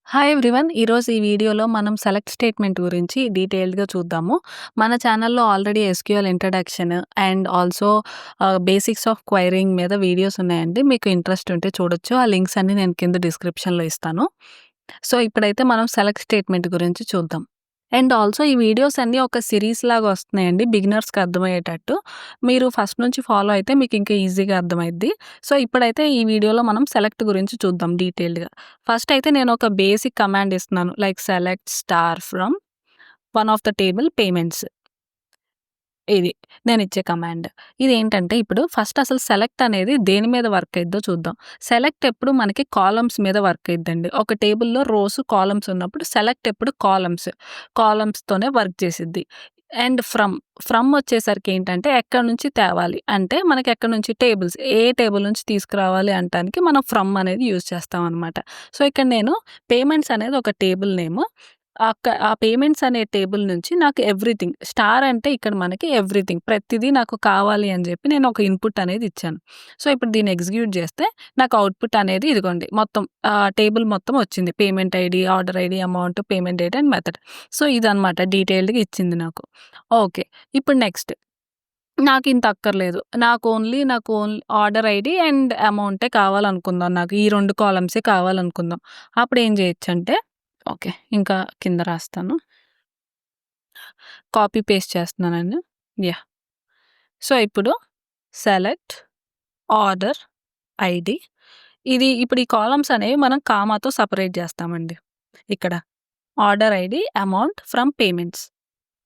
Hi everyone. ఈరోజు ఈ వీడియోలో మనం సెలెక్ట్ స్టేట్మెంట్ గురించి డీటెయిల్డ్‌గా చూద్దాము. మన ఛానల్‌లో already SQL introduction and also basics of querying మీద వీడియోస్ ఉన్నాయండి. మీకు ఇంట్రెస్ట్ ఉంటే చూడొచ్చు. ఆ లింక్స్ అన్నీ నేను కింద డిస్క్రిప్షన్‌లో ఇస్తాను. సో, ఇప్పుడైతే మనం సెలెక్ట్ స్టేట్మెంట్ గురించి చూద్దాం. అండ్ ఆల్సో ఈ వీడియోస్ అన్నీ ఒక సిరీస్ లాగా వస్తున్నాయండి బిగినర్స్‌కి అర్థమయ్యేటట్టు. మీరు ఫస్ట్ నుంచి ఫాలో అయితే మీకు ఇంకా ఈజీగా అర్థమైద్ది. సో, ఇప్పుడైతే ఈ వీడియోలో మనం సెలెక్ట్ గురించి చూద్దాం డీటెయిల్డ్‌గా. ఫస్ట్ అయితే నేను ఒక బేసిక్ కమాండ్ ఇస్తున్నాను. Like select star from one of the table payments. ఇది నేనిచ్చే కమాండ్. ఇదేంటంటే ఇప్పుడు ఫస్ట్ అసలు సెలెక్ట్ అనేది దేని మీద వర్క్ అయిద్దో చూద్దాం. సెలెక్ట్ ఎప్పుడు మనకి కాలమ్స్ మీద వర్క్ అయిద్దండి. ఒక టేబుల్‌లో రోస్, కాలమ్స్ ఉన్నప్పుడు సెలెక్ట్ ఎప్పుడు కాలమ్స్‌తోనే వర్క్ చేసిద్ది. అండ్ ఫ్రమ్ వచ్చేసరికి ఏంటంటే ఎక్కడి నుంచి తేవాలి. అంటే మనకి ఎక్కడి నుంచి టేబుల్స్ ఏ టేబుల్ నుంచి తీసుకురావాలి అనటానికి మనం ఫ్రమ్ అనేది యూజ్ చేస్తామనమాట. సో, ఇక్కడ నేను పేమెంట్స్ అనేది ఒక టేబుల్ నేము. ఆ పేమెంట్స్ అనే టేబుల్ నుంచి నాకు ఎవ్రీథింగ్ స్టార్ అంటే ఇక్కడ మనకి ఎవ్రీథింగ్ ప్రతిదీ నాకు కావాలి అని చెప్పి నేను ఒక ఇన్పుట్ అనేది ఇచ్చాను. సో, ఇప్పుడు దీన్ని ఎగ్జిక్యూట్ చేస్తే నాకు అవుట్‌పుట్ అనేది ఇదిగోండి మొత్తం టేబుల్ మొత్తం వచ్చింది. Payment ID, order ID, amount, payment date and method. So, ఇదనమాట డీటెయిల్డ్‌గా ఇచ్చింది నాకు. ఓకే. ఇప్పుడు నెక్స్ట్ నాకింత అక్కర్లేదు. నాకు ఓన్లీ ఆర్డర్ ఐడీ అండ్ అమౌంటే కావాలనుకుందాం. నాకు ఈ 2 కాలమ్సే కావాలనుకుందాం. అప్పుడేం చేయొచ్చంటే ఓకే. ఇంకా కింద రాస్తాను. కాపీ పేస్ట్ చేస్తున్నానండి. యాహ్! సో, ఇప్పుడు సెలెక్ట్ ఆర్డర్ ఐడీ ఇప్పుడు ఈ కాలమ్స్ అనేవి మనం కామాతో సెపరేట్ చేస్తామండి. ఇక్కడ order ID, amount from payments.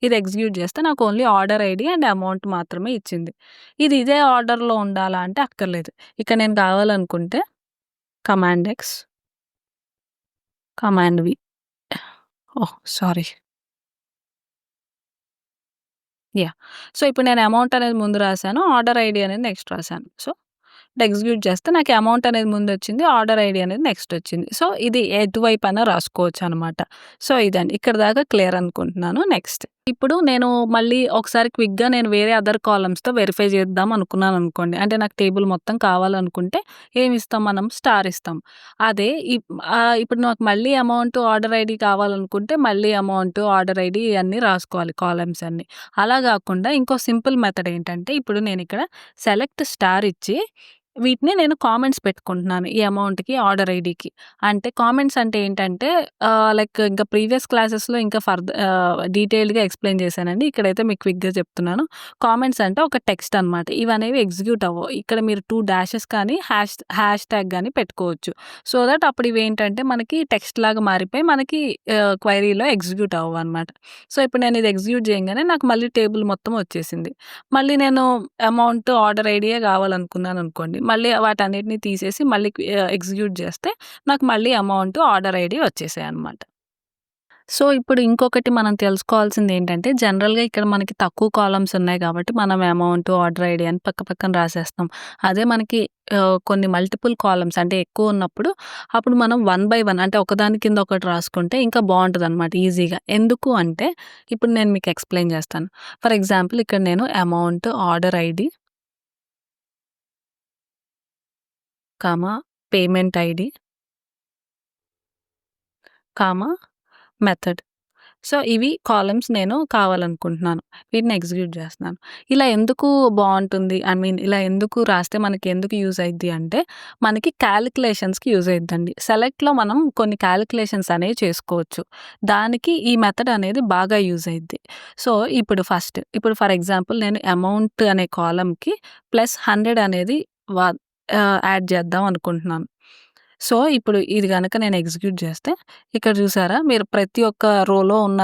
ఇది ఎగ్జిక్యూట్ చేస్తే నాకు only order ID and amount మాత్రమే ఇచ్చింది. ఇది ఇదే ఆర్డర్‌లో ఉండాలా అంటే అక్కర్లేదు. ఇక్కడ నేను కావాలనుకుంటే కమాండ్ ఎక్స్, కమాండ్ వి ఓహ్! సారీ. యాహ్! సో, ఇప్పుడు నేను అమౌంట్ అనేది ముందు రాసాను. ఆర్డర్ ఐడీ అనేది నెక్స్ట్ రాసాను. సో, ఎగ్జిక్యూట్ చేస్తే నాకు అమౌంట్ అనేది ముందొచ్చింది. ఆర్డర్ ఐడీ అనేది నెక్స్ట్ వచ్చింది. సో, ఇది ఎటువైపైనా రాసుకోవచ్చనమాట. సో, ఇదండి. ఇక్కడి దాకా క్లియర్ అనుకుంటున్నాను. నెక్స్ట్. ఇప్పుడు నేను మళ్ళీ ఒకసారి క్విక్‌గా నేను వేరే అదర్ కాలమ్స్‌తో వెరిఫై చేద్దాం అనుకున్నాననుకోండి. అంటే నాకు టేబుల్ మొత్తం కావాలనుకుంటే ఏమిస్తాం మనం? స్టార్ ఇస్తాం. అదే ఇప్పుడు నాకు మళ్ళీ అమౌంట్, ఆర్డర్ ఐడీ కావాలనుకుంటే మళ్ళీ అమౌంట్, ఆర్డర్ ఐడీ ఇయన్నీ రాసుకోవాలి కాలమ్స్ అన్నీ. అలా గాకుండా ఇంకో సింపుల్ మెథడ్ ఏంటంటే ఇప్పుడు నేనిక్కడ సెలెక్ట్ స్టార్ ఇచ్చి వీటిని నేను కామెంట్స్ పెట్టుకుంటున్నాను. ఈ అమౌంట్‌కి, ఆర్డర్ ఐడీకి. అంటే కామెంట్స్ అంటే ఏంటంటే లైక్ ఇంకా ప్రీవియస్ క్లాసెస్‌లో ఇంకా డీటెయిల్డ్‌గా ఎక్స్‌ప్లెయిన్ చేశానండి. ఇక్కడైతే మీకు క్విక్‌గా చెప్తున్నాను. కామెంట్స్ అంటే ఒక టెక్స్ట్ అనమాట. ఇవనేవి ఎగ్జిక్యూట్ అవ్వవు. ఇక్కడ మీరు 2 డాషెస్ కానీ, హ్యాష్ ట్యాగ్ గాని పెట్టుకోవచ్చు. సో దట్ అప్పుడు ఇవేంటంటే మనకి టెక్స్ట్ లాగా మారిపోయి మనకి క్వెరీలో ఎగ్జిక్యూట్ అవ్వవనమాట. సో, ఇప్పుడు నేను ఇది ఎగ్జిక్యూట్ చేయంగానే నాకు మళ్ళీ టేబుల్ మొత్తం వచ్చేసింది. మళ్ళీ నేను అమౌంట్, ఆర్డర్ ఐడీయే కావాలనుకున్నాననుకోండి. మళ్ళీ వాటన్నిటిని తీసేసి మళ్ళీ ఎగ్జిక్యూట్ చేస్తే నాకు మళ్ళీ అమౌంట్, ఆర్డర్ ఐడీ వచ్చేసాయన్నమాట. సో, ఇప్పుడు ఇంకొకటి మనం తెలుసుకోవాల్సిందేంటంటే జనరల్‌గా ఇక్కడ మనకి తక్కువ కాలమ్స్ ఉన్నాయి కాబట్టి మనం అమౌంట్, ఆర్డర్ ఐడీ అని పక్క పక్కన రాసేస్తాం. అదే మనకి కొన్ని మల్టిపుల్ కాలమ్స్ అంటే ఎక్కువున్నప్పుడు అప్పుడు మనం వన్ బై వన్ అంటే ఒకదాని కింద ఒకటి రాసుకుంటే ఇంకా బావుంటదనమాట ఈజీగా. ఎందుకు అంటే ఇప్పుడు నేను మీకు ఎక్స్‌ప్లెయిన్ చేస్తాను. ఫర్ ఎగ్జాంపుల్ ఇక్కడ నేను amount, order ID, comma payment ID, comma method. So, ఇవి కాలమ్స్ నేను కావాలనుకుంటున్నాను. వీటిని ఎగ్జిక్యూట్ చేస్తున్నాను. ఇలా ఎందుకు బావుంటుంది? ఇలా ఎందుకు రాస్తే మనకెందుకు యూజ్ అయిద్ది అంటే, మనకి కాలిక్యులేషన్స్‌కి యూజ్ అయిద్దండి. సెలెక్ట్‌లో మనం కొన్ని కాలిక్యులేషన్స్ అనేవి చేసుకోవచ్చు. దానికి ఈ మెథడ్ అనేది బాగా యూజ్ అయిద్ది. సో, ఇప్పుడు ఫర్ ఎగ్జాంపుల్ నేను అమౌంట్ అనే కాలమ్‌కి ప్లస్ 100 అనేది వా యాడ్ చేద్దాం అనుకుంటున్నాను. సో, ఇప్పుడు ఇది గనక నేను ఎగ్జిక్యూట్ చేస్తే ఇక్కడ చూసారా? మీరు ప్రతి ఒక్క రోలో ఉన్న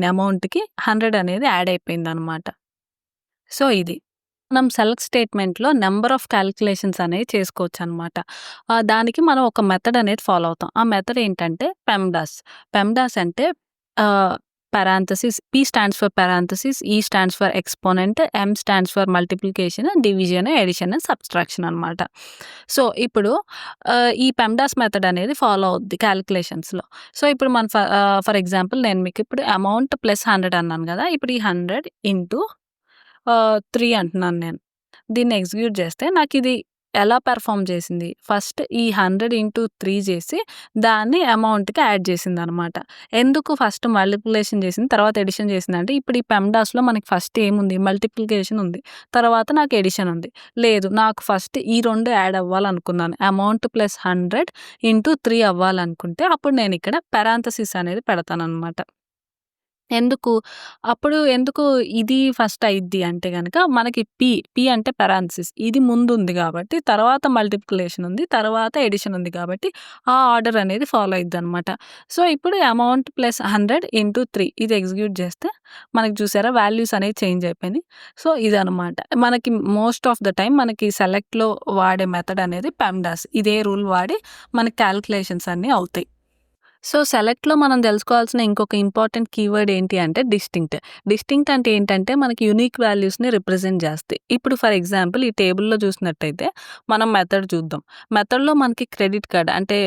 అమౌంట్‌కి 100 అనేది యాడ్ అయిపోయిందనమాట. సో, ఇది. మనం సెలెక్ట్ స్టేట్మెంట్‌లో నంబర్ ఆఫ్ కాలిక్యులేషన్స్ అనేవి చేసుకోవచ్చనమాట. దానికి మనం ఒక మెథడ్ అనేది ఫాలో అవుతాం. ఆ మెథడ్ ఏంటంటే పెమ్డాస్. పెమ్డాస్ అంటే పరాంథసిస్, పి స్టాండ్స్ ఫర్ పరాంథసిస్, ఈ stands for exponent, M stands for multiplication, division, addition, subtraction అనమాట. సో, ఇప్పుడు ఈ పెమ్డాస్ మెథడ్ అనేది ఫాలో అవుద్ది కాలిక్యులేషన్స్‌లో. సో, ఇప్పుడు ఫర్ ఎగ్జాంపుల్ నేను మీకు ఇప్పుడు అమౌంట్ ప్లస్ 100 అన్నాను గదా! ఇప్పుడు ఈ 100 ఇంటూ 3 అంటున్నాను నేను. దీన్ని ఎగ్జిక్యూట్ చేస్తే నాకిది ఎలా పెర్ఫార్మ్ చేసింది? ఫస్ట్ ఈ 100 ఇంటూ 3 చేసి దాన్ని అమౌంట్‌కి యాడ్ చేసిందనమాట. ఎందుకు ఫస్ట్ మల్టిప్లికేషన్ చేసింది, తర్వాత ఎడిషన్ చేసిందంటే ఇప్పుడు ఈ పెమ్డాస్‌లో మనకి ఫస్ట్ ఏముంది? మల్టిప్లికేషన్ ఉంది. తర్వాత నాకు ఎడిషన్ ఉంది. లేదు, నాకు ఫస్ట్ ఈ 2 యాడ్ అవ్వాలనుకున్నాను. అమౌంట్ ప్లస్ 100 ఇంటూ 3 అవ్వాలనుకుంటే అప్పుడు నేను ఇక్కడ పారాంథసిస్ అనేది పెడతాననమాట. ఎందుకు ఇది ఫస్ట్ అయిద్ది అంటే గనక మనకి పి అంటే పారాంథసిస్ ఇది ముందుంది గాబట్టి, తర్వాత మల్టిప్లికేషన్ ఉంది. తర్వాత ఎడిషన్ ఉంది గాబట్టి, ఆ ఆర్డర్ అనేది ఫాలో అయిద్దనమాట. సో, ఇప్పుడు అమౌంట్ ప్లస్ 100 ఇంటూ 3 ఇది ఎగ్జిక్యూట్ చేస్తే మనకి చూసారా వాల్యూస్ అనేవి చేంజ్ అయిపోయినాయి. సో, ఇదనమాట. మనకి మోస్ట్ ఆఫ్ ద టైమ్ మనకి సెలెక్ట్‌లో వాడే మెథడ్ అనేది పెమ్డాస్. ఇదే రూల్ వాడి మనకి కాలిక్యులేషన్స్ అన్నీ అవుతాయి. సో, సెలెక్ట్‌లో మనం తెలుసుకోవాల్సిన ఇంకొక ఇంపార్టెంట్ కీవర్డ్ ఏంటి అంటే డిస్టింక్ట్. డిస్టింక్ట్ అంటే ఏంటంటే మనకి యూనిక్ వాల్యూస్‌ని రిప్రజెంట్ చేస్తాయి. ఇప్పుడు ఫర్ ఎగ్జాంపుల్ ఈ టేబుల్‌లో చూసినట్టయితే మనం మెథడ్ చూద్దాం. మెథడ్‌లో మనకి క్రెడిట్ కార్డ్ అంటే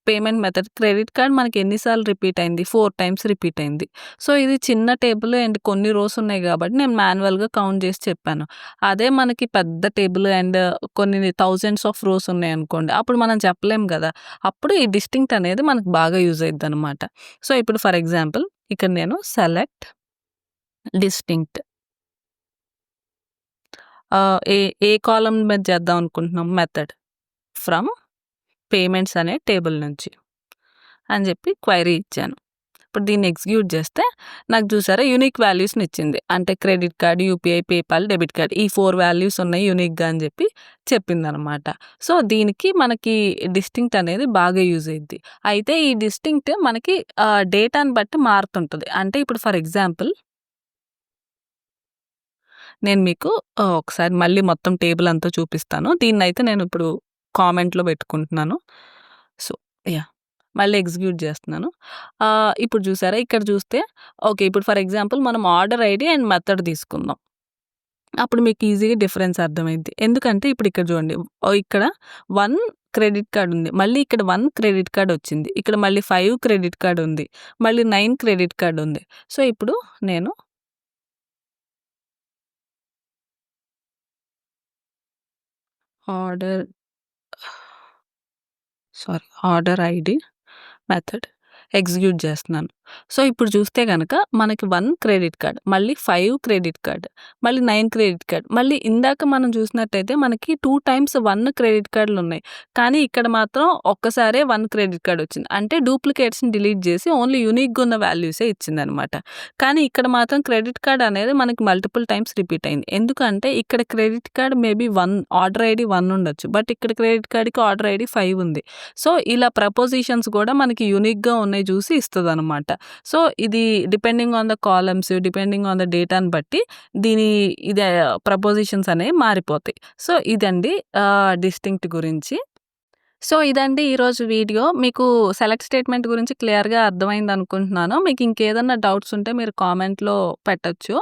పేమెంట్ మెథడ్ క్రెడిట్ కార్డ్ మనకి ఎన్ని సార్లు రిపీట్ అయింది? 4 టైమ్స్ రిపీట్ అయింది. సో, ఇది చిన్న టేబుల్ అండ్ కొన్ని రోస్ ఉన్నాయి కాబట్టి నేను మాన్యువల్‌గా కౌంట్ చేసి చెప్పాను. అదే మనకి పెద్ద టేబుల్ అండ్ కొన్ని థౌసండ్స్ ఆఫ్ రోస్ ఉన్నాయనుకోండి. అప్పుడు మనం చెప్పలేం గదా! అప్పుడు ఈ డిస్టింక్ట్ అనేది మనకు బాగా యూజ్ అయిద్దనమాట. సో, ఇప్పుడు ఫర్ ఎగ్జాంపుల్ ఇక్కడ నేను సెలెక్ట్ డిస్టింక్ట్ ఏ ఏ కాలమ్ మీద చేద్దాం అనుకుంటున్నాం మెథడ్ ఫ్రమ్ పేమెంట్స్ అనే టేబుల్ నుంచి అని చెప్పి క్వైరీ ఇచ్చాను. ఇప్పుడు దీన్ని ఎగ్జిక్యూట్ చేస్తే నాకు చూసారా యూనిక్ వాల్యూస్‌ని ఇచ్చింది. అంటే credit card, UPI, PayPal, debit card ఈ 4 వాల్యూస్ ఉన్నాయి యూనిక్‌గా అని చెప్పి చెప్పిందనమాట. సో, దీనికి మనకి డిస్టింక్ట్ అనేది బాగా యూజ్ అయిద్ది. అయితే ఈ డిస్టింక్ట్ మనకి డేటాని బట్టి మారుతుంటది. అంటే ఇప్పుడు ఫర్ ఎగ్జాంపుల్ నేను మీకు ఒకసారి మళ్ళీ మొత్తం టేబుల్ అంతా చూపిస్తాను. దీన్నైతే నేను ఇప్పుడు కామెంట్‌లో పెట్టుకుంటున్నాను. So, yeah! మళ్ళీ ఎగ్జిక్యూట్ చేస్తున్నాను. ఇప్పుడు చూసారా ఇక్కడ చూస్తే ఓకే. ఇప్పుడు ఫర్ ఎగ్జాంపుల్ మనం ఆర్డర్ ఐడీ అండ్ మెథడ్ తీసుకుందాం. అప్పుడు మీకు ఈజీగా డిఫరెన్స్ అర్థమైద్ది. ఎందుకంటే ఇప్పుడు ఇక్కడ చూడండి. ఇక్కడ 1 క్రెడిట్ కార్డ్ ఉంది. మళ్ళీ ఇక్కడ 1 క్రెడిట్ కార్డ్ వచ్చింది. ఇక్కడ మళ్ళీ 5 క్రెడిట్ కార్డ్ ఉంది. మళ్ళీ 9 క్రెడిట్ కార్డ్ ఉంది. సో, ఇప్పుడు నేను order order ID method execute చేస్తున్నాను. సో, ఇప్పుడు చూస్తే గనక మనకి 1 క్రెడిట్ కార్డ్, మళ్ళీ 5 క్రెడిట్ కార్డ్, మళ్ళీ 9 క్రెడిట్ కార్డ్, మళ్ళీ ఇందాక మనం చూసినట్టయితే మనకి 2 టైమ్స్ 1 క్రెడిట్ కార్డ్‌లున్నాయి. కానీ ఇక్కడ మాత్రం ఒక్కసారే 1 క్రెడిట్ కార్డ్ వచ్చింది. అంటే డూప్లికేట్స్‌ని డిలీట్ చేసి ఓన్లీ యూనిక్‌గా ఉన్న వాల్యూసే ఇచ్చిందనమాట. కానీ ఇక్కడ మాత్రం క్రెడిట్ కార్డ్ అనేది మనకి మల్టిపుల్ టైమ్స్ రిపీట్ అయింది. ఎందుకంటే ఇక్కడ credit card maybe 1 order ID 1 ఉండొచ్చు. బట్ ఇక్కడ క్రెడిట్ కార్డ్‌కి ఆర్డర్ ఐడీ 5 ఉంది. సో, ఇలా ప్రపోజిషన్స్ కూడా మనకి యూనిక్‌గా ఉన్నాయి చూసి ఇస్తదనమాట. సో, ఇది depending on the columns, depending on the డేటాని బట్టి ఇది ప్రపోజిషన్స్ అనేవి మారిపోతాయి. సో, ఇదండి డిస్టింక్ట్ గురించి. సో, ఇదండి ఈరోజు వీడియో. మీకు సెలెక్ట్ స్టేట్మెంట్ గురించి క్లియర్‌గా అర్థమైందనుకుంటున్నాను. మీకు ఇంకేదన్నా డౌట్స్ ఉంటే మీరు కామెంట్‌లో పెట్టొచ్చు.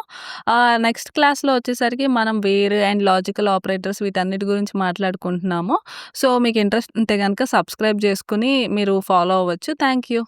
నెక్స్ట్ క్లాస్‌లో వచ్చేసరికి మనం వేర్ అండ్ లాజికల్ ఆపరేటర్స్ వీటన్నిటి గురించి మాట్లాడుకుంటున్నాము. సో, మీకు ఇంట్రెస్ట్ ఉంటే గనక సబ్స్క్రైబ్ చేసుకొని మీరు ఫాలో అవ్వచ్చు. Thank you.